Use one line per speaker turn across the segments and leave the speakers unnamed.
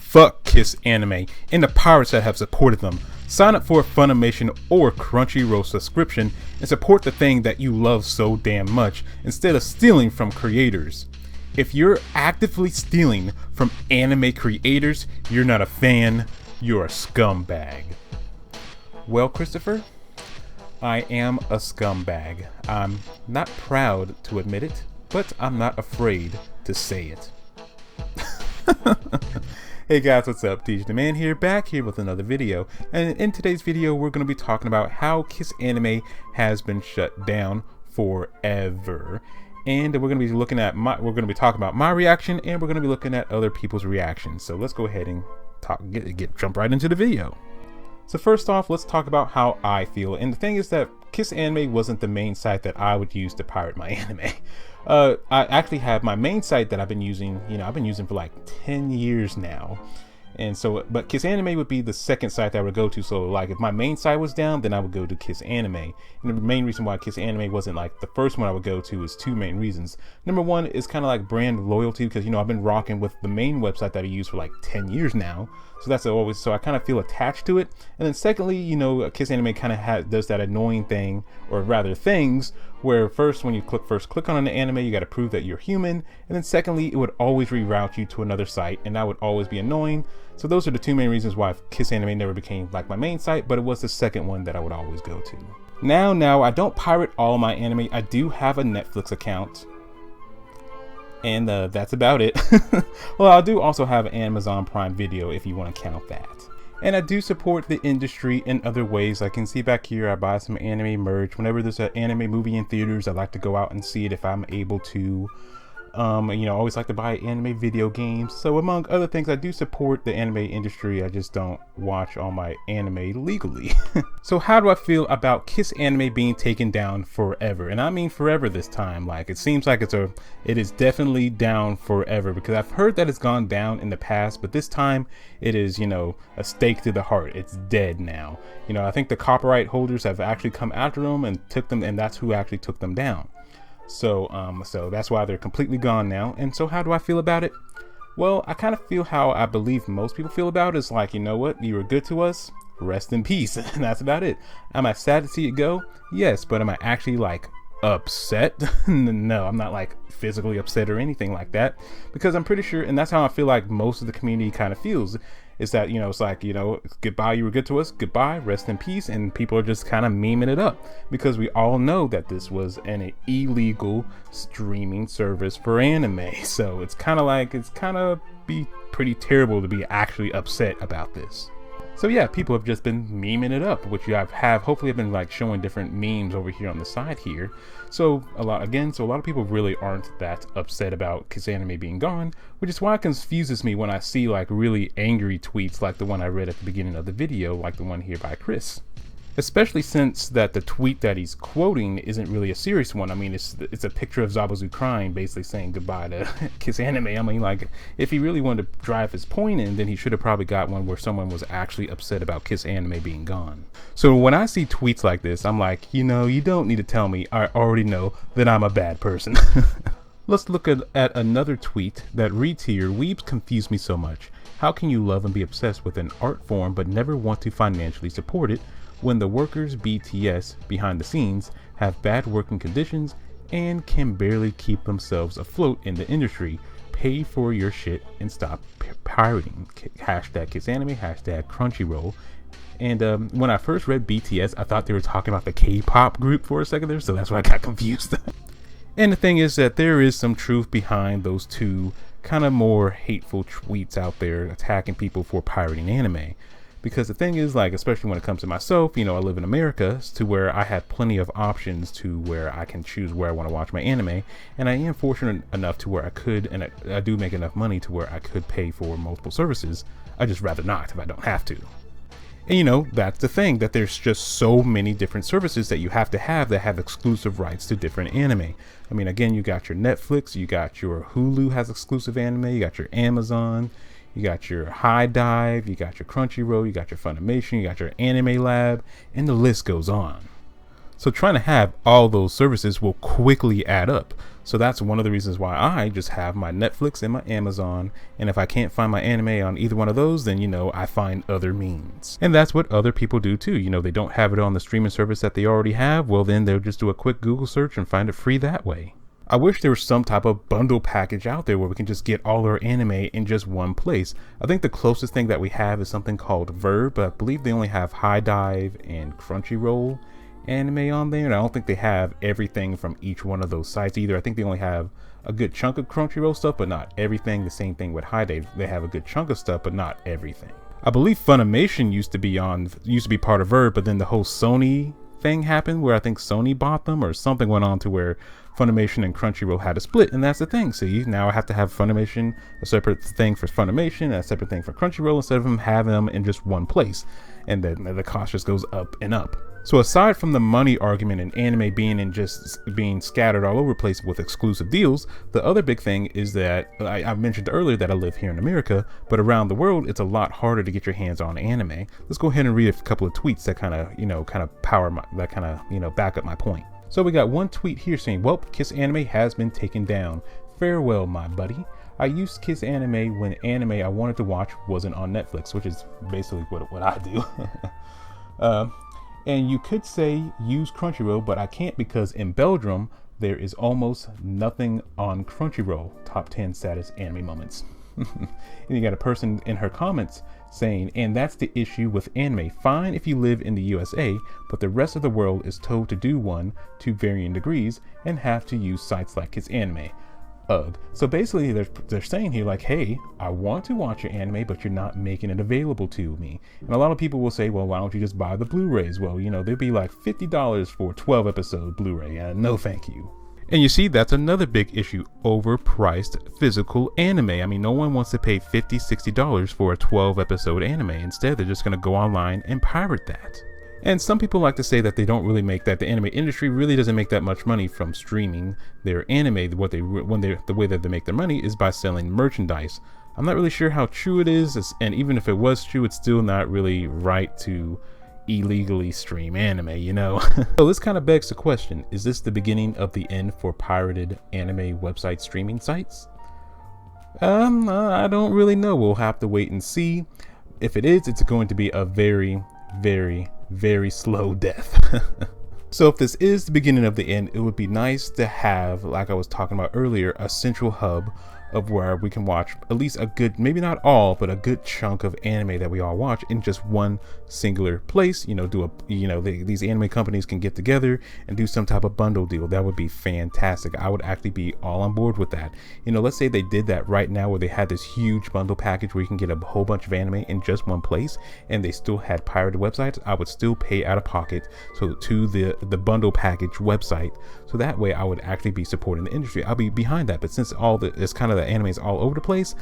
Fuck Kissanime and the pirates that have supported them. Sign up for a Funimation or Crunchyroll subscription and support the thing that you love so damn much instead of stealing from creators. If you're actively stealing from anime creators, you're not a fan, you're a scumbag. Well, Christopher, I am a scumbag. I'm not proud to admit it, but I'm not afraid to say it. Hey guys, what's up? DJ the Man here, back here with another video. And in today's video, we're going to be talking about how Kissanime has been shut down forever. And we're going to be looking at talking about my reaction, and we're going to be looking at other people's reactions. So let's go ahead and jump right into the video. So first off, let's talk about how I feel. And the thing is that Kissanime wasn't the main site that I would use to pirate my anime. I actually have my main site that I've been using, I've been using for like 10 years now. And so, but Kissanime would be the second site that I would go to. So like if my main site was down, then I would go to Kissanime. And the main reason why Kissanime wasn't like the first one I would go to is two main reasons. Number one is kind of like brand loyalty, because I've been rocking with the main website that I use for like 10 years now. So that's always, so I kind of feel attached to it. And then secondly, Kissanime kind of does that annoying thing, or rather things, where first when you click on an anime, you got to prove that you're human, and then secondly, it would always reroute you to another site, and that would always be annoying. So those are the two main reasons why Kissanime never became like my main site, but it was the second one that I would always go to. Now I don't pirate all my anime. I do have a Netflix account, and that's about it. Well, I do also have Amazon Prime Video if you want to count that. And I do support the industry in other ways. I can see back here, I buy some anime merch. Whenever there's an anime movie in theaters, I like to go out and see it if I'm able to. I always like to buy anime video games. So among other things, I do support the anime industry. I just don't watch all my anime legally. So how do I feel about Kissanime being taken down forever? And I mean forever this time. Like it seems like it is definitely down forever, because I've heard that it's gone down in the past, but this time it is, a stake to the heart. It's dead now. I think the copyright holders have actually come after them and took them, and that's who actually took them down. So that's why they're completely gone now. And so how do I feel about it? Well, I kind of feel how I believe most people feel about it. It's like, you know what? You were good to us. Rest in peace. And that's about it. Am I sad to see it go? Yes, but am I actually like upset? No, I'm not like physically upset or anything like that, because I'm pretty sure, and that's how I feel like most of the community kind of feels, is that it's like, goodbye, you were good to us, goodbye, rest in peace. And people are just kind of memeing it up, because we all know that this was an illegal streaming service for anime. So it's kind of be pretty terrible to be actually upset about this. So yeah, people have just been memeing it up, which hopefully I've been like showing different memes over here on the side here. So a lot of people really aren't that upset about Kissanime being gone, which is why it confuses me when I see like really angry tweets like the one I read at the beginning of the video, like the one here by Chris. Especially since that the tweet that he's quoting isn't really a serious one. I mean, it's a picture of Zabuza crying, basically saying goodbye to Kissanime. I mean, like, if he really wanted to drive his point in, then he should have probably got one where someone was actually upset about Kissanime being gone. So when I see tweets like this, I'm like, you don't need to tell me. I already know that I'm a bad person. Let's look at another tweet that reads here: "Weebs confuse me so much. How can you love and be obsessed with an art form but never want to financially support it, when the workers BTS behind the scenes have bad working conditions and can barely keep themselves afloat in the industry? Pay for your shit and stop pirating. Hashtag Kissanime, hashtag Crunchyroll." And when I first read BTS, I thought they were talking about the K-pop group for a second there, so that's why I got confused. And the thing is that there is some truth behind those two kind of more hateful tweets out there attacking people for pirating anime. Because the thing is, like, especially when it comes to myself, I live in America, to where I have plenty of options to where I can choose where I want to watch my anime. And I am fortunate enough to where I could, and I do make enough money to where I could pay for multiple services. I just rather not if I don't have to. And that's the thing, that there's just so many different services that you have to have that have exclusive rights to different anime. I mean, again, you got your Netflix, you got your Hulu has exclusive anime, you got your Amazon, you got your High Dive, you got your Crunchyroll, you got your Funimation, you got your Anime Lab, and the list goes on. So trying to have all those services will quickly add up. So that's one of the reasons why I just have my Netflix and my Amazon. And if I can't find my anime on either one of those, then, you know, I find other means. And that's what other people do too. You know, they don't have it on the streaming service that they already have. Well, then they'll just do a quick Google search and find it free that way. I wish there was some type of bundle package out there where we can just get all our anime in just one place. I think the closest thing that we have is something called Verb, but I believe they only have High Dive and Crunchyroll anime on there, and I don't think they have everything from each one of those sites either. I think they only have a good chunk of Crunchyroll stuff, but not everything. The same thing with High Dive, they have a good chunk of stuff, but not everything. I believe Funimation used to be part of Verb, but then the whole Sony thing happened where I think Sony bought them, or something went on to where Funimation and Crunchyroll had a split, and that's the thing. See, now I have to have Funimation, a separate thing for Funimation, and a separate thing for Crunchyroll, instead of them having them in just one place, and then the cost just goes up and up. So aside from the money argument and anime being scattered all over the place with exclusive deals, the other big thing is that I mentioned earlier that I live here in America, but around the world it's a lot harder to get your hands on anime. Let's go ahead and read a couple of tweets that kind of back up my point. So we got one tweet here saying, "Well, Kissanime has been taken down. Farewell, my buddy. I used Kissanime when anime I wanted to watch wasn't on Netflix," which is basically what I do. And you could say use Crunchyroll, but I can't because in Belgium, there is almost nothing on Crunchyroll. Top 10 saddest anime moments. And you got a person in her comments saying, "And that's the issue with anime. Fine if you live in the USA, but the rest of the world is told to do one to varying degrees and have to use sites like Kissanime." Ugh. So basically they're saying here like, hey, I want to watch your anime, but you're not making it available to me. And a lot of people will say, well, why don't you just buy the Blu-rays? Well, you know, they'd be like $50 for a 12 episode Blu-ray. No, thank you. And you see, that's another big issue, overpriced physical anime. I mean, no one wants to pay $50, $60 for a 12 episode anime. Instead, they're just going to go online and pirate that. And some people like to say that they don't really make that. The anime industry really doesn't make that much money from streaming their anime. The way that they make their money is by selling merchandise. I'm not really sure how true it is, and even if it was true, it's still not really right to illegally stream anime, you know. So this kind of begs the question, is this the beginning of the end for pirated anime website streaming sites? I don't really know. We'll have to wait and see. If it is, it's going to be a very, very, very slow death. So if this is the beginning of the end, it would be nice to have, like I was talking about earlier, a central hub of where we can watch at least a good, maybe not all, but a good chunk of anime that we all watch in just one singular place. You know, these anime companies can get together and do some type of bundle deal. That would be fantastic. I would actually be all on board with that. You know, let's say they did that right now, where they had this huge bundle package where you can get a whole bunch of anime in just one place, and they still had pirated websites. I would still pay out of pocket to the bundle package website, so that way I would actually be supporting the industry. I'll be behind that. But since it's kind of the anime is all over the place,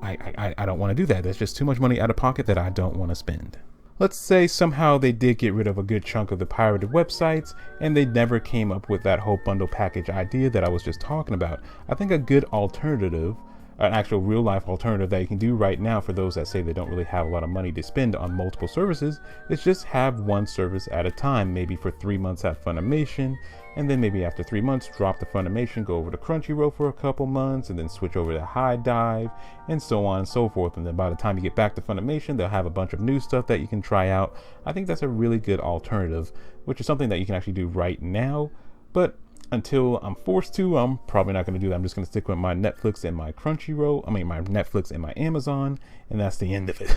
I don't want to do that. There's just too much money out of pocket that I don't want to spend. Let's say somehow they did get rid of a good chunk of the pirated websites and they never came up with that whole bundle package idea that I was just talking about. I think a good alternative, an actual real life alternative that you can do right now for those that say they don't really have a lot of money to spend on multiple services, is just have one service at a time. Maybe for 3 months have Funimation, and then maybe after 3 months drop the Funimation, go over to Crunchyroll for a couple months, and then switch over to High Dive, and so on and so forth. And then by the time you get back to Funimation, they'll have a bunch of new stuff that you can try out. I think that's a really good alternative, which is something that you can actually do right now. But until I'm forced to, I'm probably not going to do that. I'm just going to stick with my Netflix and my Crunchyroll. My Netflix and my Amazon, and that's the end of it.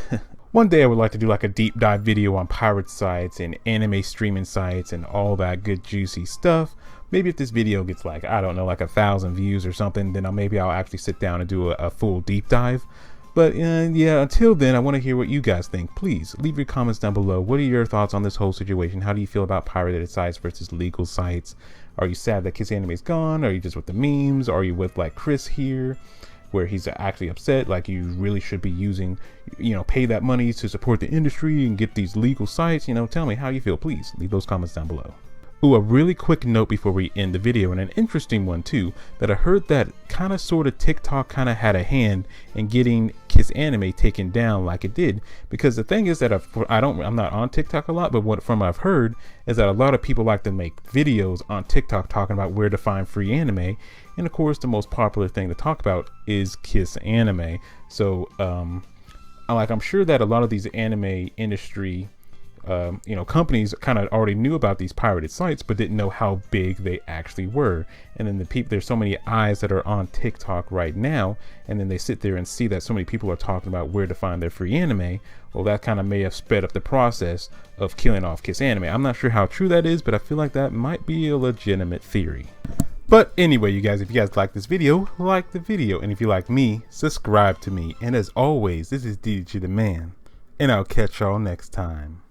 One day I would like to do like a deep dive video on pirate sites and anime streaming sites and all that good juicy stuff. Maybe if this video gets like, I don't know, like 1,000 views or something, then maybe I'll actually sit down and do a full deep dive. But yeah, until then, I want to hear what you guys think. Please leave your comments down below. What are your thoughts on this whole situation? How do you feel about pirated sites versus legal sites? Are you sad that Kissanime is gone? Are you just with the memes? Are you with like Chris here, where he's actually upset, like you really should be using, pay that money to support the industry and get these legal sites? Tell me how you feel. Please leave those comments down below. Ooh, a really quick note before we end the video, and an interesting one too, that I heard that kind of sort of TikTok kind of had a hand in getting Kissanime taken down like it did. Because the thing is that I'm not on TikTok a lot, but what I've heard is that a lot of people like to make videos on TikTok talking about where to find free anime. And of course, the most popular thing to talk about is Kissanime. So I'm sure that a lot of these anime industry companies kind of already knew about these pirated sites, but didn't know how big they actually were. And then there's so many eyes that are on TikTok right now, and then they sit there and see that so many people are talking about where to find their free anime. Well, that kind of may have sped up the process of killing off Kissanime. I'm not sure how true that is, but I feel like that might be a legitimate theory. But anyway, you guys, if you guys like this video, like the video, and if you like me, subscribe to me. And as always, this is DJ the Man, and I'll catch y'all next time.